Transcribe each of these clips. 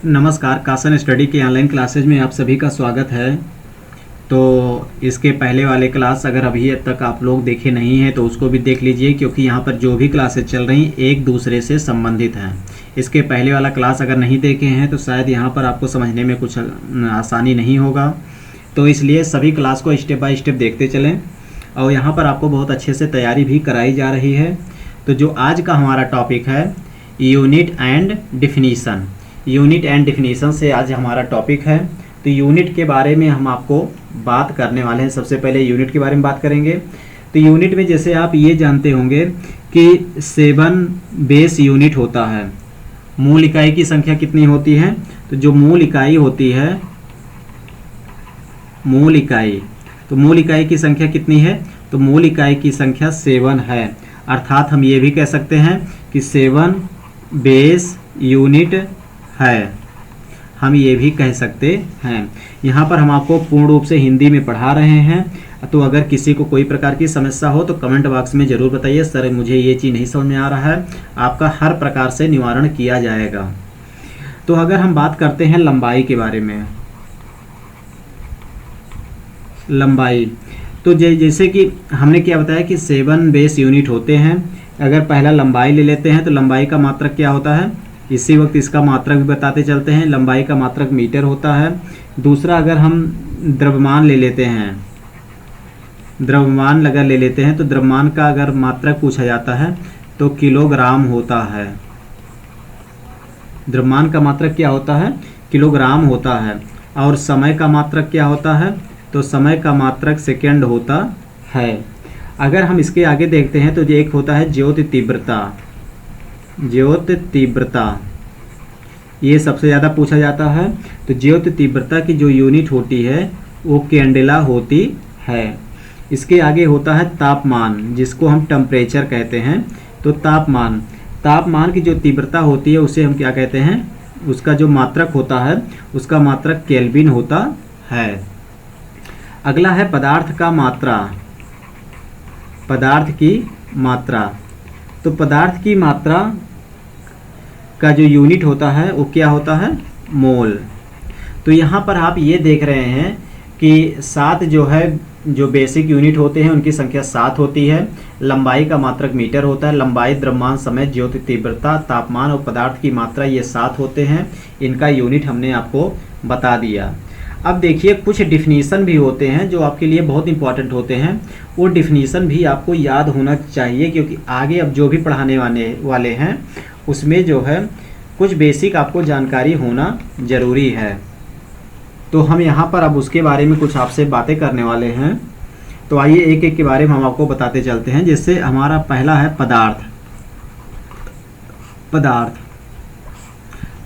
नमस्कार, कासन स्टडी के online classes में आप सभी का स्वागत है। तो इसके पहले वाले क्लास अगर अभी तक आप लोग देखे नहीं हैं तो उसको भी देख लीजिए, क्योंकि यहाँ पर जो भी क्लासेज चल रही एक दूसरे से संबंधित हैं। इसके पहले वाला क्लास अगर नहीं देखे हैं तो शायद यहाँ पर आपको समझने में कुछ आसानी नहीं होगा, तो इसलिए सभी क्लास को स्टेप बाय स्टेप देखते चलें और यहाँ पर आपको बहुत अच्छे से तैयारी भी कराई जा रही है। तो जो आज का हमारा टॉपिक है unit and definition, unit and definition से आज हमारा टॉपिक है। तो यूनिट के बारे में हम आपको बात करने वाले हैं। सबसे पहले यूनिट के बारे में बात करेंगे। तो यूनिट में जैसे आप ये जानते होंगे कि 7 बेस यूनिट होता है। मूल इकाई की संख्या कितनी होती है? तो जो मूल इकाई होती है, मूल इकाई, तो मूल इकाई की संख्या कितनी है? तो मूल इकाई की संख्या 7 है। अर्थात हम ये भी कह सकते हैं कि 7 बेस यूनिट है, हम ये भी कह सकते हैं। यहाँ पर हम आपको पूर्ण रूप से हिंदी में पढ़ा रहे हैं, तो अगर किसी को कोई प्रकार की समस्या हो तो कमेंट बॉक्स में ज़रूर बताइए, सर मुझे ये चीज़ नहीं समझ में आ रहा है। आपका हर प्रकार से निवारण किया जाएगा। तो अगर हम बात करते हैं लंबाई के बारे में, लंबाई, तो जैसे कि हमने क्या बताया कि 7 बेस यूनिट होते हैं। अगर पहला लंबाई ले लेते हैं तो लंबाई का मात्रक क्या होता है? इसी वक्त इसका मात्रक भी बताते चलते हैं। लंबाई का मात्रक मीटर होता है। दूसरा, अगर हम द्रव्यमान ले लेते हैं, द्रव्यमान अगर ले लेते हैं तो द्रव्यमान का अगर मात्रक पूछा जाता है तो किलोग्राम होता है। द्रव्यमान का मात्रक क्या होता है? किलोग्राम होता है। और समय का मात्रक क्या होता है? तो समय का मात्रक सेकेंड होता है। अगर हम इसके आगे देखते हैं तो जो एक होता है ज्योति तीव्रता, ज्योति तीव्रता, ये सबसे ज़्यादा पूछा जाता है। तो ज्योति तीव्रता की जो यूनिट होती है वो कैंडेला होती है। इसके आगे होता है तापमान, जिसको हम टेम्परेचर कहते हैं। तो तापमान, तापमान की जो तीव्रता होती है उसे हम क्या कहते हैं? उसका जो मात्रक होता है उसका मात्रक केल्विन होता है। अगला है पदार्थ का मात्रा, पदार्थ की मात्रा। तो पदार्थ की मात्रा का जो यूनिट होता है वो क्या होता है? मोल। तो यहाँ पर आप ये देख रहे हैं कि 7 जो है, जो बेसिक यूनिट होते हैं उनकी संख्या 7 होती है। लंबाई का मात्रक मीटर होता है। लंबाई, द्रव्यमान, समय, ज्योति तीव्रता, तापमान और पदार्थ की मात्रा, ये 7 होते हैं। इनका यूनिट हमने आपको बता दिया। अब देखिए, कुछ डिफिनीसन भी होते हैं जो आपके लिए बहुत इंपॉर्टेंट होते हैं। वो डिफिनीसन भी आपको याद होना चाहिए, क्योंकि आगे अब जो भी पढ़ाने वाले हैं उसमें जो है कुछ बेसिक आपको जानकारी होना ज़रूरी है। तो हम यहाँ पर अब उसके बारे में कुछ आपसे बातें करने वाले हैं। तो आइए एक एक के बारे में हम आपको बताते चलते हैं। जैसे हमारा पहला है पदार्थ। पदार्थ,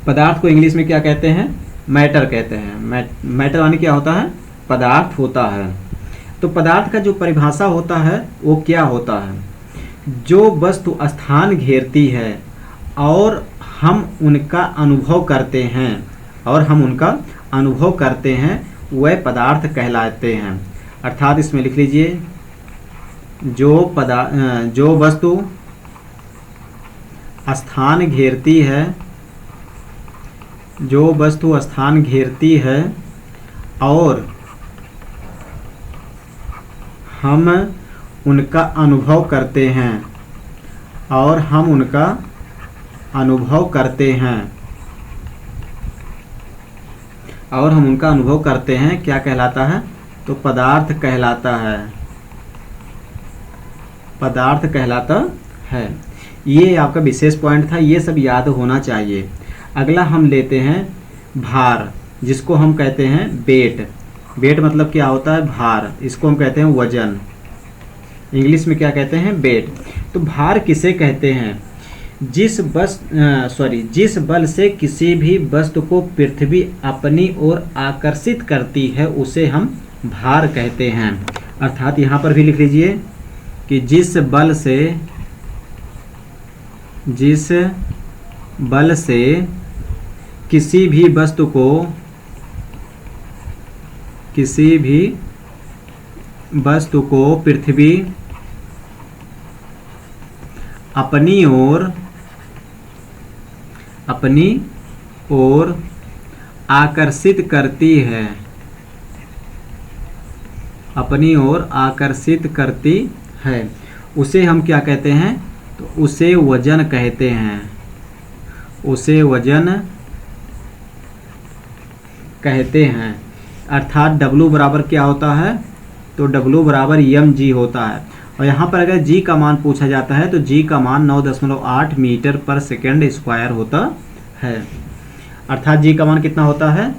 पदार्थ को इंग्लिश में क्या कहते हैं? मैटर कहते हैं। मैटर यानी क्या होता है? पदार्थ होता है। तो पदार्थ का जो परिभाषा होता है वो क्या होता है? जो वस्तु स्थान घेरती है और हम उनका अनुभव करते हैं, और हम उनका अनुभव करते हैं, वह पदार्थ कहलाते हैं। अर्थात इसमें लिख लीजिए, जो वस्तु स्थान घेरती है, जो वस्तु स्थान घेरती है और हम उनका अनुभव करते हैं, और हम उनका अनुभव करते हैं, और हम उनका अनुभव करते हैं, क्या कहलाता है? तो पदार्थ कहलाता है। पदार्थ कहलाता है। ये आपका विशेष पॉइंट था, ये सब याद होना चाहिए। अगला हम लेते हैं भार, जिसको हम कहते हैं वेट। वेट मतलब क्या होता है? भार। इसको हम कहते हैं वजन। इंग्लिश में क्या कहते हैं? वेट। तो भार किसे कहते हैं? जिस बल से किसी भी वस्तु को पृथ्वी अपनी ओर आकर्षित करती है उसे हम भार कहते हैं। अर्थात यहाँ पर भी लिख लीजिए कि जिस बल से किसी भी वस्तु को पृथ्वी अपनी ओर आकर्षित करती है, अपनी ओर आकर्षित करती है, उसे हम क्या कहते हैं? तो उसे वजन कहते हैं, उसे वजन कहते हैं। अर्थात W बराबर क्या होता है? तो W बराबर mg होता है। और यहाँ पर अगर g का मान पूछा जाता है तो g का मान 9.8 मीटर पर सेकेंड स्क्वायर होता है। अर्थात g का मान कितना होता है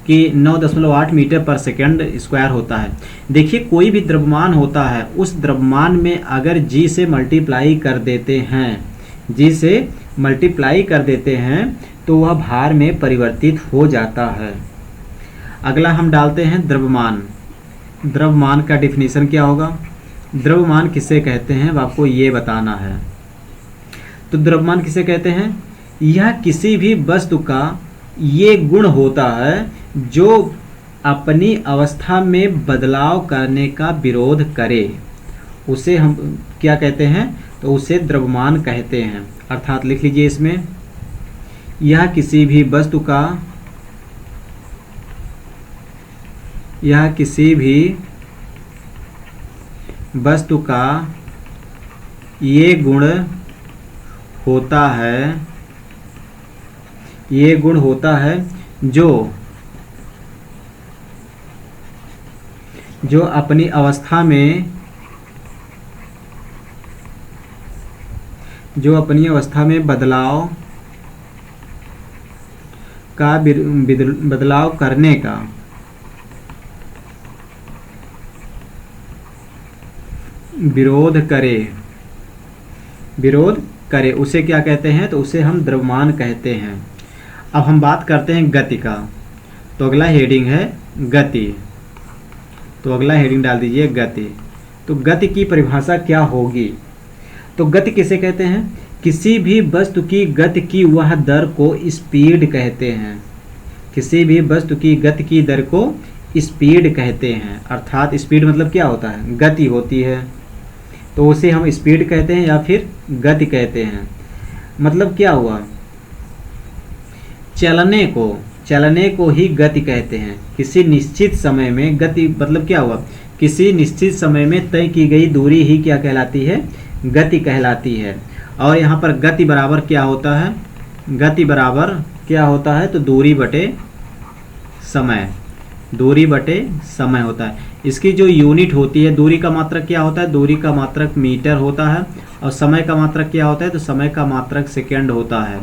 कि 9.8 मीटर पर सेकेंड स्क्वायर होता है। देखिए कोई भी द्रव्यमान होता है, उस द्रव्यमान में अगर g से मल्टीप्लाई कर देते हैं, g से मल्टीप्लाई कर देते हैं तो वह भार में परिवर्तित हो जाता है। अगला हम डालते हैं द्रव्यमान। द्रव्यमान का डिफिनीशन क्या होगा? द्रव्यमान किसे कहते हैं वो आपको ये बताना है। तो द्रव्यमान किसे कहते हैं? यह किसी भी वस्तु का ये गुण होता है जो अपनी अवस्था में बदलाव करने का विरोध करे, उसे हम क्या कहते हैं? तो उसे द्रव्यमान कहते हैं। अर्थात लिख लीजिए इसमें, यह किसी भी वस्तु का, यह किसी भी वस्तु का ये गुण होता है, ये गुण होता है जो अपनी अवस्था में, जो अपनी अवस्था में बदलाव का बदलाव करने का विरोध करे, उसे क्या कहते हैं? तो उसे हम द्रव्यमान कहते हैं। अब हम बात करते हैं गति का। तो अगला हेडिंग है गति। तो अगला हेडिंग डाल दीजिए गति। तो गति की परिभाषा क्या होगी? तो गति किसे कहते हैं? किसी भी वस्तु की गति की वह दर को स्पीड कहते हैं। किसी भी वस्तु की गति की दर को स्पीड कहते हैं। अर्थात स्पीड मतलब क्या होता है? गति होती है, तो उसे हम स्पीड कहते हैं या फिर गति कहते हैं। मतलब क्या हुआ? चलने को ही गति कहते हैं। किसी निश्चित समय में गति मतलब क्या हुआ? किसी निश्चित समय में तय की गई दूरी ही क्या कहलाती है? गति कहलाती है। और यहाँ पर गति बराबर क्या होता है? गति बराबर क्या होता है? तो दूरी बटे समय, दूरी बटे समय होता है। इसकी जो यूनिट होती है, दूरी का मात्रक क्या होता है? दूरी का मात्रक मीटर होता है। और समय का मात्रक क्या होता है? तो समय का मात्रक सेकेंड होता है।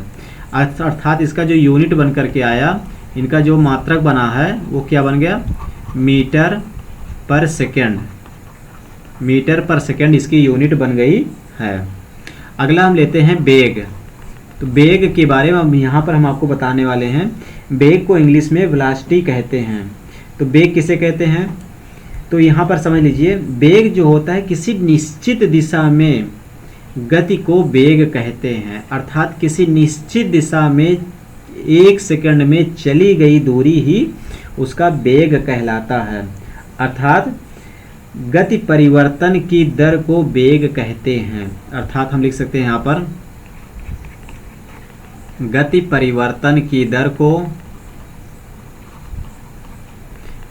अर्थात इसका जो यूनिट बन करके आया, इनका जो मात्रक बना है वो क्या बन गया? मीटर पर सेकेंड। मीटर पर सेकेंड इसकी यूनिट बन गई है। अगला हम लेते हैं वेग। तो वेग के बारे में हम यहाँ पर हम आपको बताने वाले हैं। वेग को इंग्लिश में वेलोसिटी कहते हैं। तो वेग किसे कहते हैं? तो यहाँ पर समझ लीजिए, वेग जो होता है किसी निश्चित दिशा में गति को वेग कहते हैं। अर्थात किसी निश्चित दिशा में 1 सेकंड में चली गई दूरी ही उसका वेग कहलाता है। अर्थात गति परिवर्तन की दर को वेग कहते हैं। अर्थात हम लिख सकते हैं यहाँ पर, गति परिवर्तन की दर को,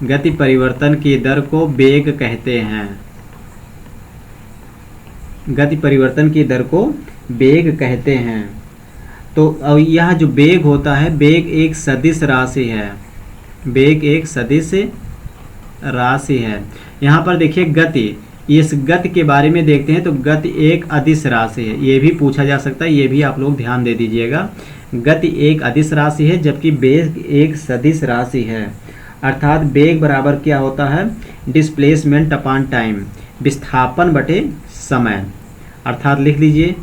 गति परिवर्तन की दर को वेग कहते हैं। गति परिवर्तन की दर को वेग कहते हैं। तो यह जो वेग होता है, वेग एक सदिश राशि है। वेग एक सदिश राशि है। यहाँ पर देखिए गति, इस गति के बारे में देखते हैं। तो गति एक अदिश राशि है, ये भी पूछा जा सकता है, ये भी आप लोग ध्यान दे दीजिएगा। गति एक अदिश राशि है जबकि वेग एक सदिश राशि है। अर्थात वेग बराबर क्या होता है? डिस्प्लेसमेंट अपॉन टाइम, विस्थापन बटे समय। अर्थात लिख लीजिए,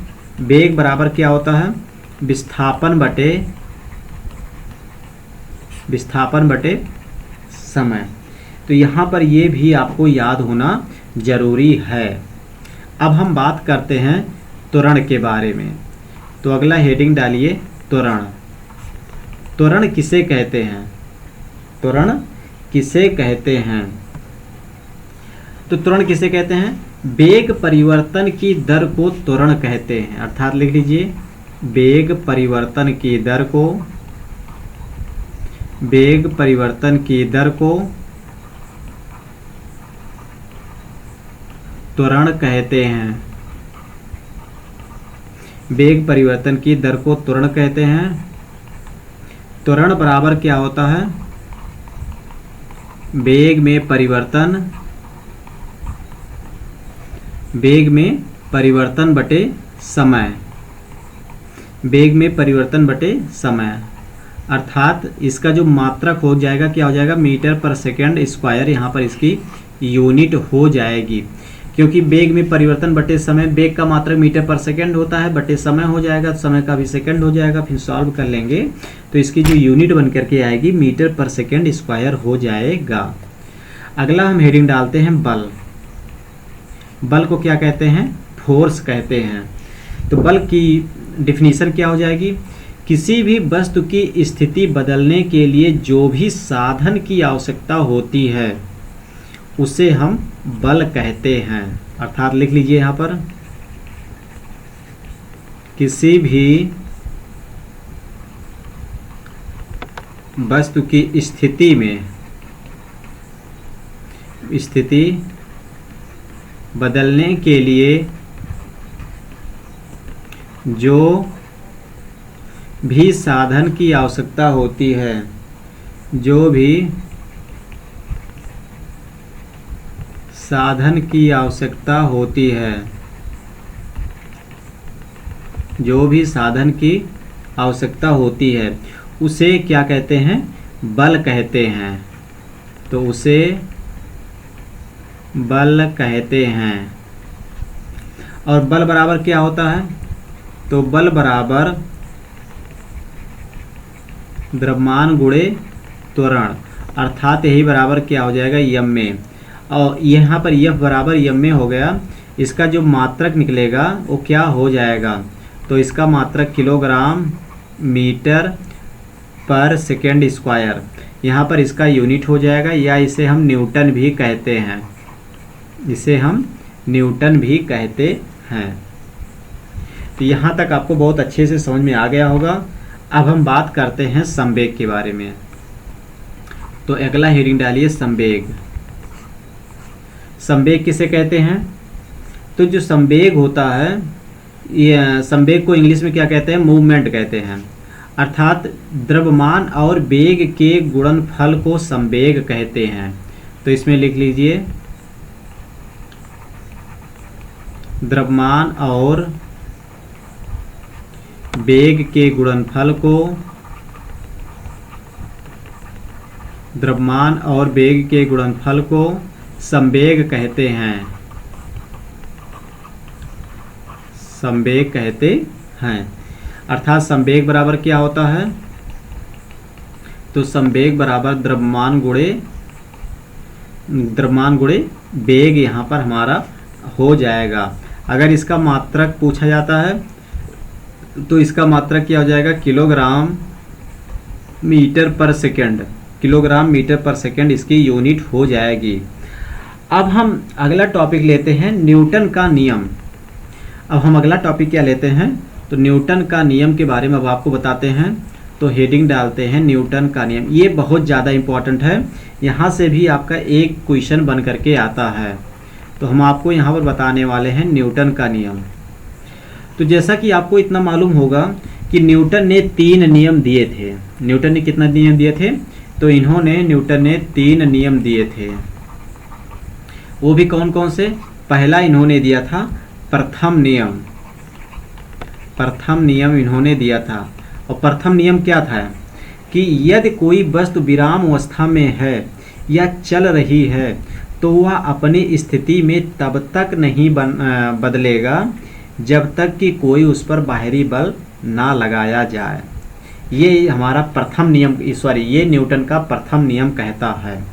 वेग बराबर क्या होता है? विस्थापन बटे समय। तो यहाँ पर ये भी आपको याद होना जरूरी है। अब हम बात करते हैं त्वरण के बारे में। तो अगला हेडिंग डालिए त्वरण। त्वरण किसे कहते हैं? त्वरण किसे कहते हैं? तो त्वरण किसे कहते हैं? वेग परिवर्तन की दर को त्वरण कहते हैं। अर्थात लिख लीजिए, वेग परिवर्तन की दर को वेग परिवर्तन की दर को त्वरण कहते हैं। वेग परिवर्तन की दर को त्वरण कहते हैं। त्वरण बराबर क्या होता है? वेग में परिवर्तन बटे समय। वेग में परिवर्तन बटे समय, अर्थात इसका जो मात्रक हो जाएगा क्या हो जाएगा? मीटर पर सेकंड स्क्वायर यहाँ पर इसकी यूनिट हो जाएगी, क्योंकि वेग में परिवर्तन बटे समय, वेग का मात्रक मीटर पर सेकंड होता है, बटे समय हो जाएगा, समय का भी सेकंड हो जाएगा, फिर सॉल्व कर लेंगे तो इसकी जो यूनिट बन करके आएगी मीटर पर सेकंड स्क्वायर हो जाएगा। अगला हम हेडिंग डालते हैं बल। बल को क्या कहते हैं? फोर्स कहते हैं। तो बल की डिफिनीशन क्या हो जाएगी? किसी भी वस्तु की स्थिति बदलने के लिए जो भी साधन की आवश्यकता होती है उसे हम बल कहते हैं। अर्थात लिख लीजिए यहाँ पर, किसी भी वस्तु की स्थिति बदलने के लिए जो भी साधन की आवश्यकता होती है, जो भी साधन की आवश्यकता होती है, जो भी साधन की आवश्यकता होती है उसे क्या कहते हैं? बल कहते हैं। तो उसे बल कहते हैं। और बल बराबर क्या होता है? तो बल बराबर द्रव्यमान गुणे त्वरण, अर्थात यही बराबर क्या हो जाएगा? यम में। और यहाँ पर यफ बराबर यम में हो गया, इसका जो मात्रक निकलेगा वो क्या हो जाएगा? तो इसका मात्रक किलोग्राम मीटर पर सेकेंड स्क्वायर, यहाँ पर इसका यूनिट हो जाएगा, या इसे हम न्यूटन भी कहते हैं। इसे हम न्यूटन भी कहते हैं। तो यहाँ तक आपको बहुत अच्छे से समझ में आ गया होगा। अब हम बात करते हैं संवेग के बारे में। तो अगला हेडिंग डालिए संवेग। संवेग किसे कहते हैं? तो जो संवेग होता है, ये संवेग को इंग्लिश में क्या कहते हैं? मूवमेंट कहते हैं। अर्थात द्रव्यमान और वेग के गुणनफल को संवेग कहते हैं। तो इसमें लिख लीजिए, द्रव्यमान और वेग के गुणनफल को संवेग कहते हैं। संवेग कहते हैं। अर्थात संवेग बराबर क्या होता है? तो संवेग बराबर द्रव्यमान गुणे वेग यहाँ पर हमारा हो जाएगा। अगर इसका मात्रक पूछा जाता है तो इसका मात्रक क्या हो जाएगा? किलोग्राम मीटर पर सेकंड। किलोग्राम मीटर पर सेकंड इसकी यूनिट हो जाएगी। अब हम अगला टॉपिक लेते हैं न्यूटन का नियम। अब हम अगला टॉपिक क्या लेते हैं? तो न्यूटन का नियम के बारे में अब आपको बताते हैं। तो हेडिंग डालते हैं न्यूटन का नियम। ये बहुत ज़्यादा इम्पॉर्टेंट है, यहाँ से भी आपका एक क्वेश्चन बन करके आता है। तो हम आपको यहाँ पर बताने वाले हैं न्यूटन का नियम। तो जैसा कि आपको इतना मालूम होगा कि न्यूटन ने 3 नियम दिए थे। न्यूटन ने कितना नियम दिए थे? तो न्यूटन ने 3 नियम दिए थे। वो भी कौन कौन से? पहला इन्होंने दिया था प्रथम नियम। प्रथम नियम इन्होंने दिया था। और प्रथम नियम क्या था? कि यदि कोई वस्तु विराम अवस्था में है या चल रही है तो वह अपनी स्थिति में तब तक नहीं बदलेगा जब तक कि कोई उस पर बाहरी बल ना लगाया जाए। ये हमारा प्रथम नियम, ये न्यूटन का प्रथम नियम कहता है।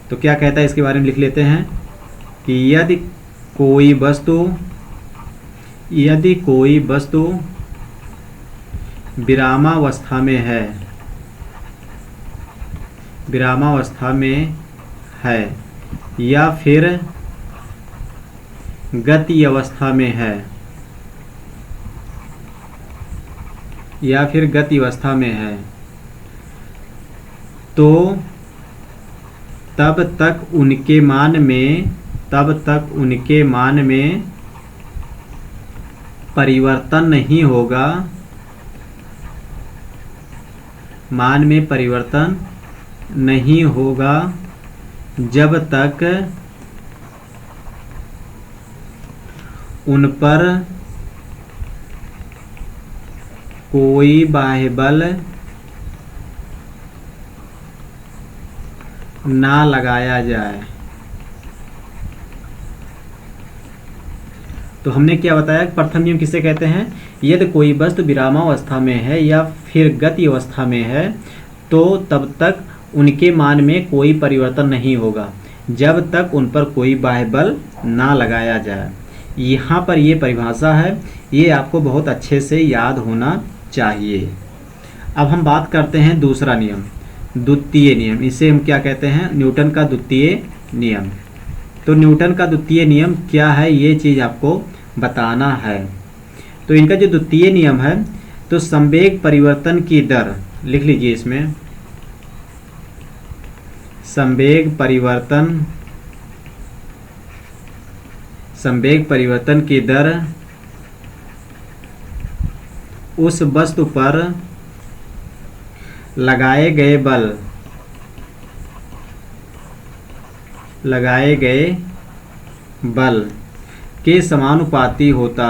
तो क्या कहता है इसके बारे में लिख लेते हैं कि यदि कोई वस्तु विरामावस्था में है या फिर गति अवस्था में है तो तब तक उनके मान में परिवर्तन नहीं होगा, मान में परिवर्तन नहीं होगा जब तक उन पर कोई बाह्य बल ना लगाया जाए। तो हमने क्या बताया, प्रथम नियम किसे कहते हैं? यदि कोई वस्तु विरामावस्था में है या फिर गति अवस्था में है तो तब तक उनके मान में कोई परिवर्तन नहीं होगा जब तक उन पर कोई बाह्य बल ना लगाया जाए। यहाँ पर ये परिभाषा है, ये आपको बहुत अच्छे से याद होना चाहिए। अब हम बात करते हैं दूसरा नियम, द्वितीय नियम। इसे हम क्या कहते हैं? न्यूटन का द्वितीय नियम। तो न्यूटन का द्वितीय नियम क्या है, ये चीज़ आपको बताना है। तो इनका जो द्वितीय नियम है, तो संवेग परिवर्तन की दर, लिख लीजिए इसमें, संवेग परिवर्तन की दर उस वस्तु पर लगाए गए बल के समानुपाती होता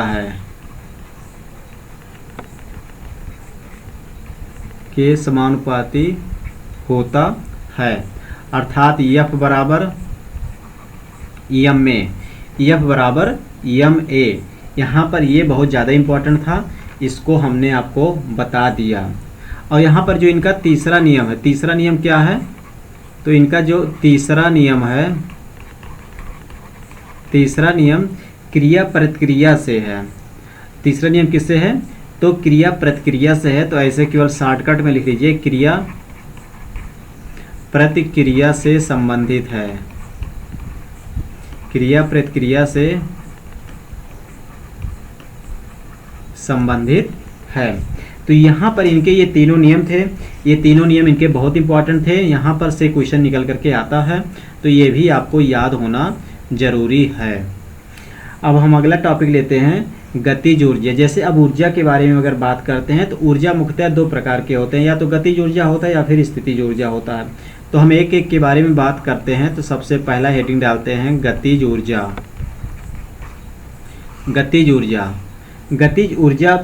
है, अर्थात F बराबर F बराबर ma। यहाँ पर ये बहुत ज़्यादा इम्पोर्टेंट था, इसको हमने आपको बता दिया। और यहाँ पर जो इनका तीसरा नियम है, तीसरा नियम क्या है? तो इनका जो तीसरा नियम है, तीसरा नियम क्रिया प्रतिक्रिया से है। तीसरा नियम किससे है? तो क्रिया प्रतिक्रिया से है। तो ऐसे केवल शॉर्टकट में लिख लीजिए, क्रिया प्रतिक्रिया से संबंधित है, क्रिया प्रतिक्रिया से संबंधित है। तो यहाँ पर इनके ये तीनों नियम थे, ये तीनों नियम इनके बहुत इंपॉर्टेंट थे। यहाँ पर से क्वेश्चन निकल करके आता है, तो ये भी आपको याद होना जरूरी है। अब हम अगला टॉपिक लेते हैं, गतिज ऊर्जा। जैसे अब ऊर्जा के बारे में अगर बात करते हैं तो ऊर्जा मुख्यतः दो प्रकार के होते हैं, या तो गतिज ऊर्जा होता है या फिर स्थितिज ऊर्जा होता है। तो हम एक एक के बारे में बात करते हैं। तो सबसे पहला हेडिंग डालते हैं गतिज ऊर्जा। गतिज ऊर्जा, गतिज ऊर्जा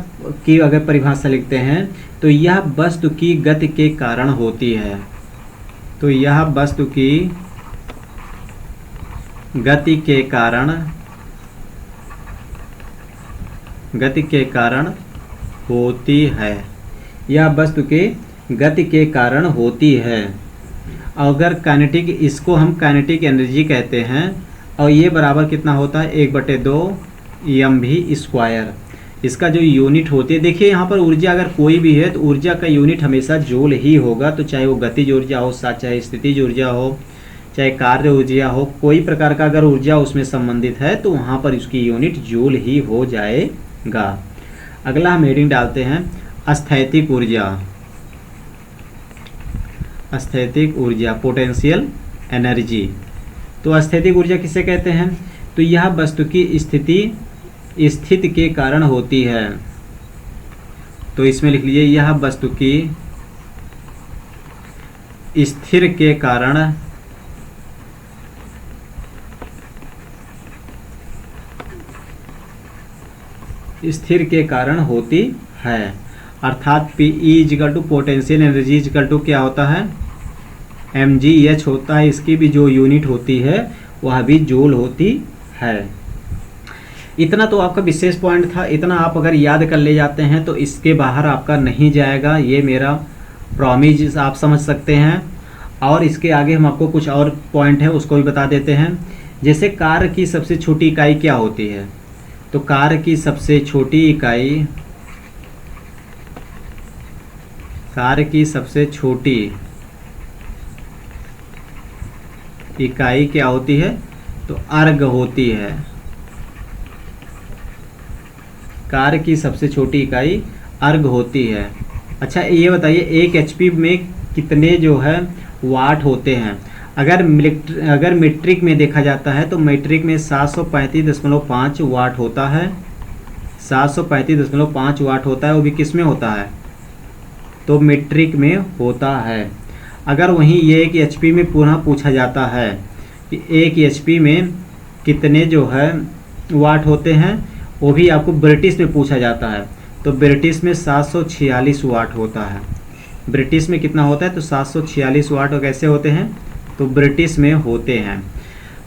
की अगर परिभाषा लिखते हैं तो यह वस्तु की गति के कारण होती है। तो यह वस्तु की गति के कारण होती है, यह वस्तु के गति के कारण होती है। अगर काइनेटिक, इसको हम काइनेटिक एनर्जी कहते हैं, और ये बराबर कितना होता है? 1/2 mv²। इसका जो यूनिट होती है, देखिए यहाँ पर ऊर्जा अगर कोई भी है तो ऊर्जा का यूनिट हमेशा जूल ही होगा। तो चाहे वो गतिज ऊर्जा हो, चाहे स्थितिज ऊर्जा हो, चाहे कार्य ऊर्जा हो, कोई प्रकार का अगर ऊर्जा उसमें संबंधित है तो वहाँ पर उसकी यूनिट जूल ही हो जाएगा। अगला हम हेडिंग डालते हैं स्थैतिक ऊर्जा। स्थैतिक ऊर्जा, पोटेंशियल एनर्जी। तो स्थैतिक ऊर्जा किसे कहते हैं? तो यह वस्तु की स्थिति के कारण होती है। तो इसमें लिख लीजिए, यह वस्तु की स्थिर के कारण होती है। अर्थात P पोटेंशियल एनर्जी क्या होता है? mgh होता है। इसकी भी जो यूनिट होती है वह भी जूल होती है। इतना तो आपका विशेष पॉइंट था, इतना आप अगर याद कर ले जाते हैं तो इसके बाहर आपका नहीं जाएगा, ये मेरा प्रॉमिस आप समझ सकते हैं। और इसके आगे हम आपको कुछ और पॉइंट है उसको भी बता देते हैं। जैसे कार्य की सबसे छोटी इकाई क्या होती है? तो कार्य की सबसे छोटी इकाई क्या होती है? तो अर्ग होती है। कार्य की सबसे छोटी इकाई अर्ग होती है। अच्छा ये बताइए, 1 HP में कितने जो है वाट होते हैं। अगर मीट्रिक में देखा जाता है तो मीट्रिक में 735.5 वाट होता है, 735.5 वाट होता है, वो भी किस में होता है, तो मीट्रिक में होता है। अगर वहीं ये एक एचपी में पुनः पूछा जाता है कि एक एचपी में कितने जो है वाट होते हैं, वो भी आपको ब्रिटिश में पूछा जाता है, तो ब्रिटिश में 746 वाट होता है। ब्रिटिश में कितना होता है, तो 746 वाट कैसे होते हैं, तो ब्रिटिश में होते हैं।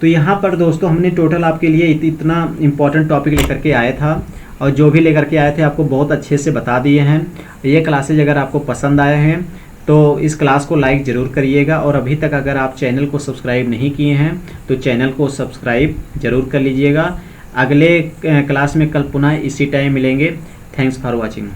तो यहाँ पर दोस्तों हमने टोटल आपके लिए इतना इम्पोर्टेंट टॉपिक लेकर के आए था, और जो भी लेकर के आए थे आपको बहुत अच्छे से बता दिए हैं। ये क्लासेज अगर आपको पसंद आए हैं तो इस क्लास को लाइक ज़रूर करिएगा, और अभी तक अगर आप चैनल को सब्सक्राइब नहीं किए हैं तो चैनल को सब्सक्राइब ज़रूर कर लीजिएगा। अगले क्लास में कल पुनः इसी टाइम मिलेंगे। Thanks for watching.